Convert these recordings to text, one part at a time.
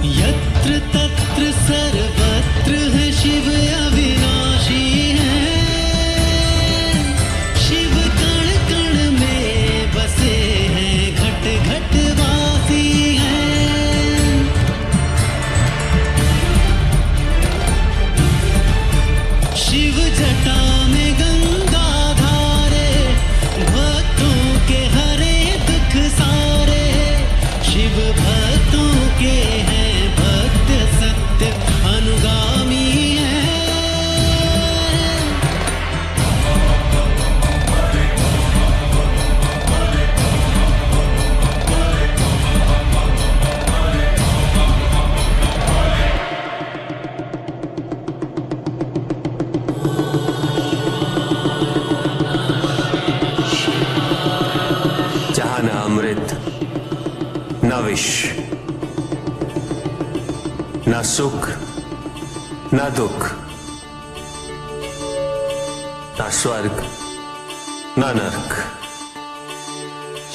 यत्र तत्र सर्वत्र है शिव अविनाशी है। शिव कण कण में बसे हैं, घट घट वासी हैं। शिव जटा में गंगा धारे, भक्तों के हरे दुख सारे। शिव भक्तों के हैं भक्त सत्य अनुगामी हैं। जहां न अमृत न विष, न सुख न दुख, न स्वर्ग न नरक,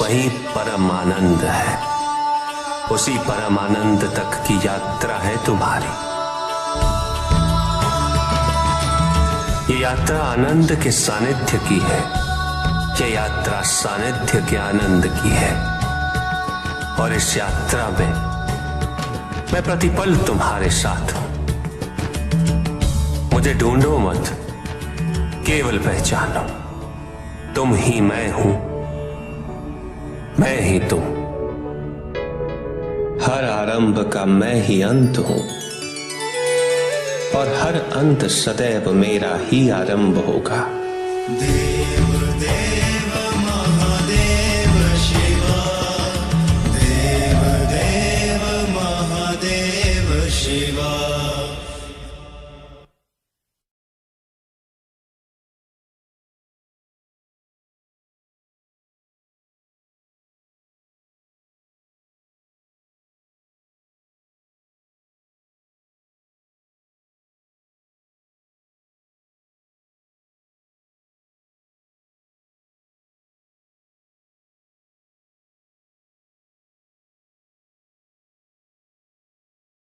वही परम आनंद है। उसी परम आनंद तक की यात्रा है तुम्हारी। ये यात्रा आनंद के सानिध्य की है। ये यात्रा सानिध्य के आनंद की है। और इस यात्रा में मैं प्रतिपल तुम्हारे साथ हूं। मुझे ढूंढो मत, केवल पहचानो, तुम ही मैं हूं, मैं ही तुम। हर आरंभ का मैं ही अंत हूं, और हर अंत सदैव मेरा ही आरंभ होगा। देव देव महादेव शिवा, देव देव महादेव शिवा।